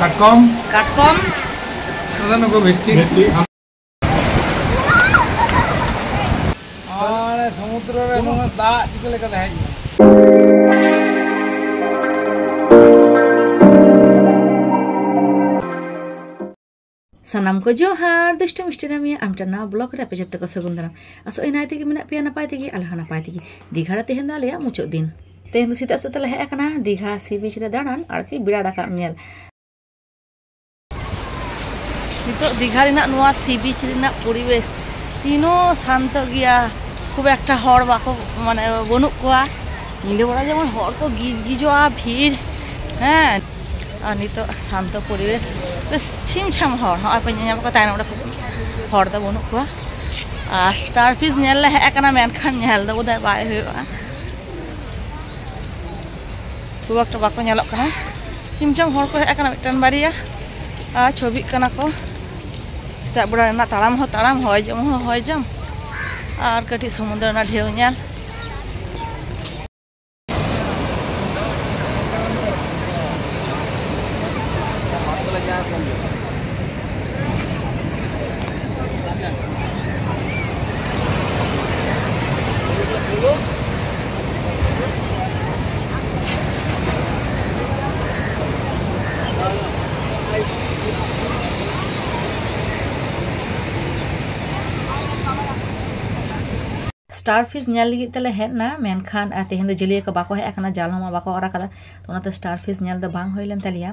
काटकम काटकम नको भेट्टी समुद्र रे नुना दा चिके लेका दहै सानाम को जोहार दुष्ट मिष्टी रामिया आमटा ना ब्लॉग रे पे जत्ते को सगुन दाराम आसो इनाय तेगी मेना पेया नापाय तेगी आलहा नापाय तेगी दीघा रे तेहेन दालिया मुचो दिन तेहेन दो सीता सतले हे कना दीघा सी बीच रे दाड़ान आरकी बिड़ा डाका नेल नितो दीघा रेना नोआ सी बीच रेना परिवेश तीनो शांत गिया खूब एकटा हर बाको माने बनुक कोआ निदे बड़ा जेमन हर को गिज गिजोआ भीड़ हैं और नितो शांत परिवेश बस छिमछाम हर हाँ पे नेम को तायन ओडा हर दा बनुक कोआ आ स्टार फिश नेल हे एकना मेनखान नेल दा बोदा बाय होया खूब एकटा बाको नेलक कना छिमछाम हर को एकना मिटन बारिया आ छवि कना को सेटा बड़ा ना ताड़ाम होय जम और कटी समुद्र ना ढेउ नेल स्टार फिश नेल लगी तले हेना मेनखान तेहेन दो जलिया को बाको हे एकना जाल मा बाको अरा कदा तो ओनाते स्टार फिश नेल दो बांग होइलेन तलिया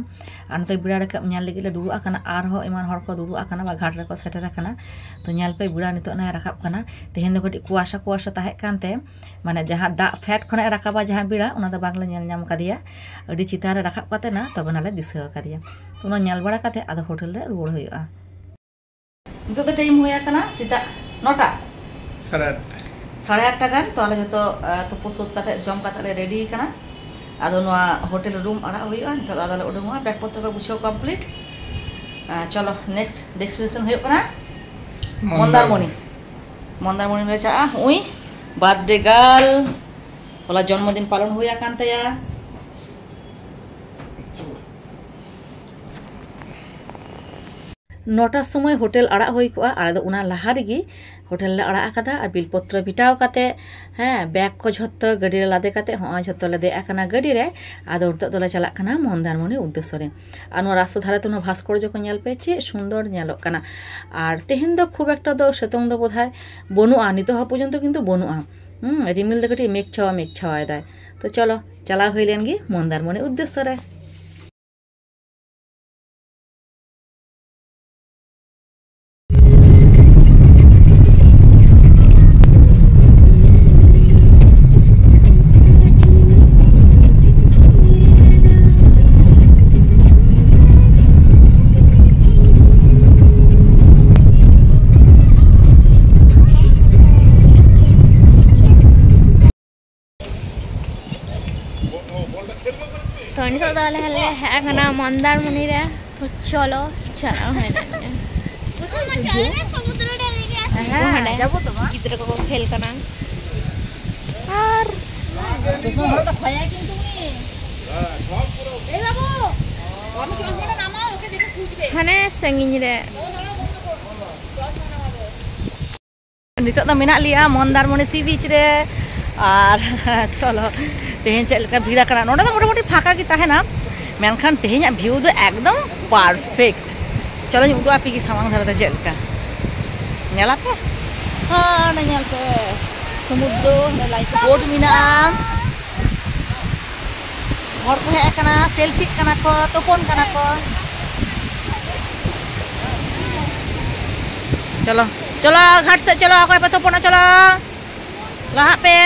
आनते बिड़ा रकम नेल लगी ले दुडु आकना आर हो इमान हर को दुडु आकना बा घाट रको सेटर आकना तो नेल पे बिड़ा नितो ना रकाब कना तेहेन दो कटी कुआशा ताहे कानते माने जहां दा फैट खने रकाबा जहां बिड़ा ओना दो बांगले नेल नाम कदिया अडी चिता रे रकाब काते ना तबे नाले दिसा कदिया तो ओना नेल बड़ा काते आदो होटल रे रुड़ होयआ नितो दो टाइम होया कना सीता 9टा 8:30 गान तो आले जो तुपो सूद काते जम काते रेडी कना आदो नोआ होटल रूम अड़ा होइआ तो आदो उडुंगा बैग पत्र को गुछो कंप्लीट चलो नेक्स्ट डेस्टिनेशन होय कना मंदारमणि में चा हुई बर्थडे गर्ल होला जन्मदिन पालन होया कान तया नौटा समय होटल अड़ा होई को आले दो उना लहा रेगी होटल ले अड़ा आकादा और बिलपत्र बिटाव काते हैं बैग को झत्तो गाड़ी लादे काते हाँ झत्तो लादे आकना गाड़ी रे आदो उरतो दोला चला कना मंदारमणि उद्देश्य रे आनो रास्ता धारे तुनो भास्कर्य को नेल पे चे सुंदर नेलक कना और तेहेन दो खूब एकटा दो सेतों दो बोधाय बनुआ नितो हा पर्यन्त किन्तु बनुआ रिमिल दो कटी मेघ छावा दाय तो चलो चला हइलेन गी मंदारमणि उद्देश्य रे मंदारमणि रे तो चलो चला गिद्र को खेल कना और हाने संगिन रे नितो तो मेना लिया मंदारमणि सी बीच रे और चलो तेहेन चलका भीड़ा कना नोडा तो मोटामुटी फाका की ताहेना मेनखान तेहेन व्यू दो एकदम परफेक्ट चलो नी उदो आपी की सामांग धारते चलका नेला पे हां ना नेल पे समुद्र लाइफ बोट मिना हर को हे कना सेल्फी कना को तोपन कना को चलो चलो घाट से चलो अकोय पे तोपना चलो लहा पे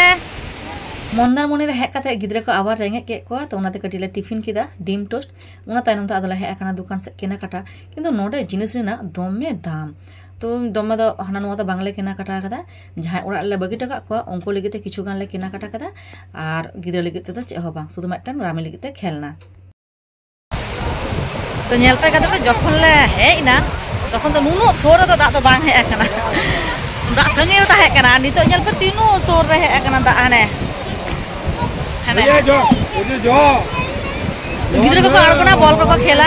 मंदारमणि रे हेक काते गिद्रे को आबार रेंगे के को तो ओनाते कटिले टिफिन किदा डिम टोस्ट ओना तायनम तो आदला हे काना दुकान से केना काटा किंतु नोडे जिनिस रेना दमे दाम तो दमे दो हाना नुआ तो बांगले केना काटा कदा जहां ओरा ले बगी टका को उनको लगिते किछु गान ले केना काटा कदा और गिद्रे लगिते तो चे हो बांग सुदु मिदटान रामी लगिते खेलना तो नेल पे कदा जखन ले हेइना तखन तो नुनो सोर तो दा तो बांग हे काना दा संगे ता हे काना नितो नेल पे तीनो सोर रे हे काना दा हाने हाने जो गिद्रे को आड़गोना बॉल को खेला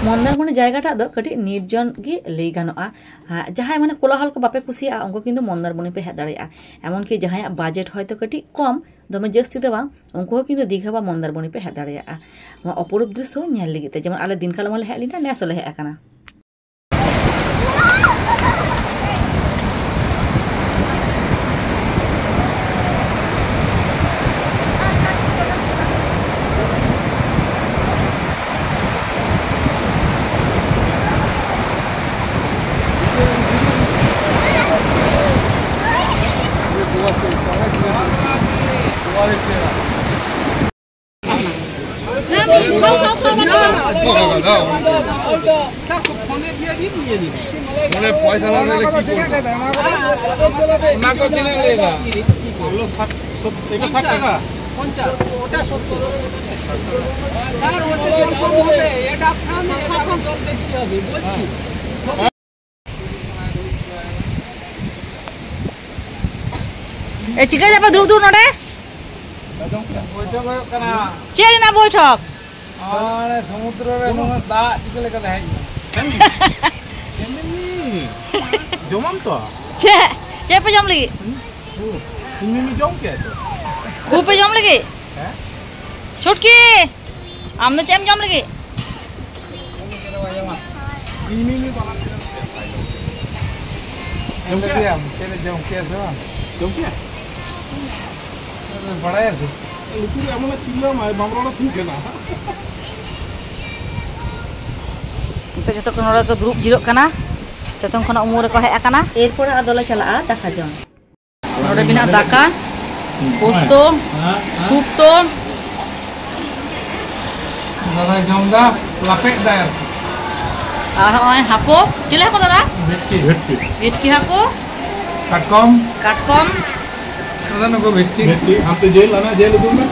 मंदारमणि जायगाटा दो कटी निर्जन गे लई गानोआ जहां माने कोलाहल को बापे कुसिया उनको किन्तु मंदारमणि पे हेज दाड़ेया एमन कि जहां बाजेट हयतो कटी कम दमे जस्ती दो बांग उनको किन्तु दीघा बा मंदारमणि पे हेज दाड़ेया अपरूप दृश्य नेल लिगिते जेमन आले दिन कालम ले हेज लिना नेस ले हेज आकाना পয়সা না দিলে কি না তো চিনে লেগা হলো 60 টাকা 50 ওটা 70 স্যার ওতে জল কম হবে এটা খান এটা জল বেশি হবে বলছি ए चिका जापा दूर दूर नडे বৈঠক হয় কানা चेक ना बैठक আরে সমুদ্রের এমন দা চিকে লেগা দেয় जमम तो छे चे पे जम लगी इनमें जम क्या तो खूब पे जम लगी हैं छुटकी आमने चेम जम लगी इनमें बना जम क्या तेरे जम क्या से जम क्या बड़ा है से लुकुर एमन चिल्ला माय बामरोड़ा ठीक है ना तो जतो को नोरा को ग्रुप जिरो कना सेतों खना उमर को हेज आकाना एरपर आदोले चला दाका जम नोडे बिना दाका पोस्तो सुपतो दादा जमदा लापेट दायर আর হয় হাকো চিলে হাকো দাদা भेटकी भेटकी ভেটকি হাকো কাটকম কাটকম দাদা নগো ভেটকি भेटकी हम तो जेल आना जेल दूर में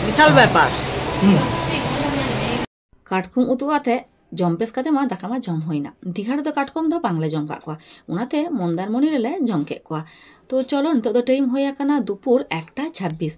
বিশাল ব্যাপার কাটকুম উতুয়াতে जमपेस काते मा दाका मा जम होइना दीघार तो काटकम दो बांगले जम का उनाते मंदारमणि रेले जम के तो चलो नितो दो टाइम होया काना दुपुर 1:26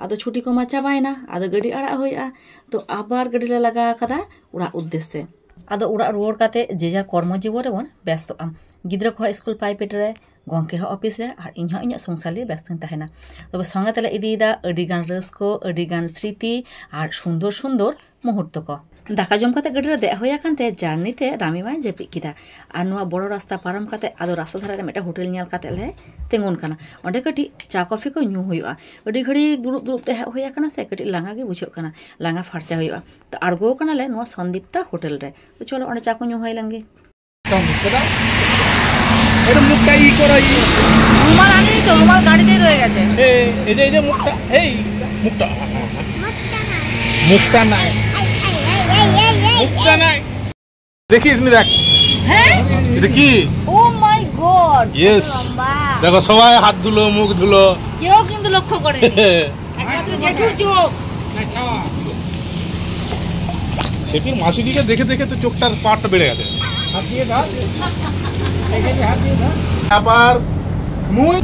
आदो छुटी को मा चाबायना आदो गड़ी आड़ा होया तो आबार गड़ी ले लगा कदा उड़ा उद्देश्य आदो उड़ा रुवाड़ काते जे जार कर्मजीवन रे बन व्यस्त आम गिद्रा को स्कूल पाई पेटरे गंके हो ऑफिस रे और इन इन संसार लिए व्यस्त तहना तब संगे तले इदीदा अडिगान रस्को अडिगान स्मृति और सुंदर सुंदर मुहूर्त को दाका जम काते गड्डी रे दे होया कानते जार्नीते रामीमाय जेपि किदा आर नोआ बड़ो रास्ता पारम काते आदो रास्ता धारे मेटा होटल नेल काते ले तेंगुन काना ओंडे कटी चा कॉफी को न्यू हुआ अडी घड़ी दुरुब दुरुब ते होया काना से कटी लांगा गे बुझो काना लांगा फारचा हुआ तो आड़गो काना ले नोआ संदीप्ता होटल रे तो चलो ओंडे चा को न्यू होय लांगे कम सेदा এর মুখটা ই করা ই रुमाल आनी तो रुमाल गाड़ी दे रहे গেছে এই যে মুখটা এই মুখটা মুখটা নাই মুখটা নাই देखी इसमें देख हैं देखी ও মাই গড यस देखो সবাই হাত ধুলো মুখ ধুলো কেউ কিন্তু লক্ষ্য করে একমাত্র জেঠুর চোখ সেটির মাসিদিকে দেখে দেখে তো চোখটার পাটটা বেড়ে গেছে হাত দিয়ে দাও এখানে হাত দিয়ে দাও আবার মুই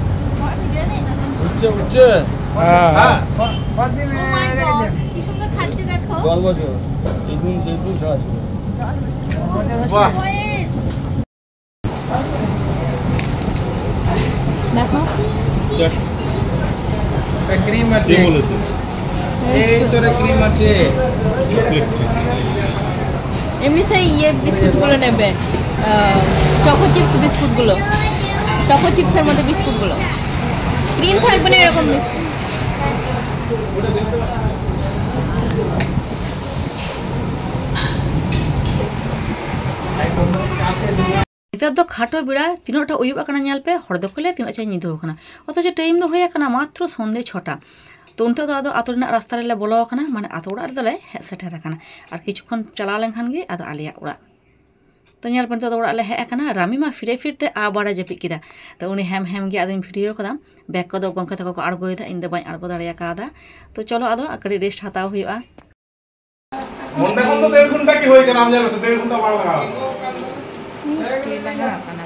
উচ্চে উচ্চে হ্যাঁ কত দিন ও মাই গড কি সুন্দর খাচ্ছে দেখো বল বজো এগুন এগুন সব বাহ দেখো চেক ক্রিম যে আছে বলেছে এই তোরে ক্রিম আছে চকলেট এমনি সেই ইয়ে বিস্কুটগুলো নেবে চকো চিপস বিস্কুটগুলো চকো চিপসের মধ্যে বিস্কুটগুলো ক্রিম থাকবে না এরকম বিস্কুট इधर तो खाटो बिड़ा तीनोटा उयुब आकना नेल पे हर दो खोले तीनो चा निदो खाना अथच टाइम दो होया काना मात्र सन्धे 6टा तो उनते तो आदो आतो रेना रास्ता रे बोलो काना माने आतो उड़ा रे दले हे सेटर काना आर किछुखन चला लेनखान गे आदो आलिया उड़ा तो नेल पे तो उड़ा ले हे काना रामी मा फिरे फिरते आबाड़ा जेपि किदा तो उनी हेम हेम गे आदो भिडियो कदा बैक को दो गंका तको को आड़गोयदा इन दो बाई आड़गो दाड़िया कादा तो चलो आदो आकड़ी रेस्ट हाताव हुआ মনটা কোন তো 1.5 ঘন্টা কি হই কেন আমি জানো 1.5 ঘন্টা মার লাগা मिष्टी लगा काना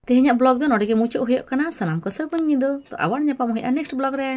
तेहኛ ब्लॉग दो नोडे के मुचाद हुयो काना सनाम को सगुन निदो तो आबार नेपाम हुआ नेक्स्ट ब्लॉग रे।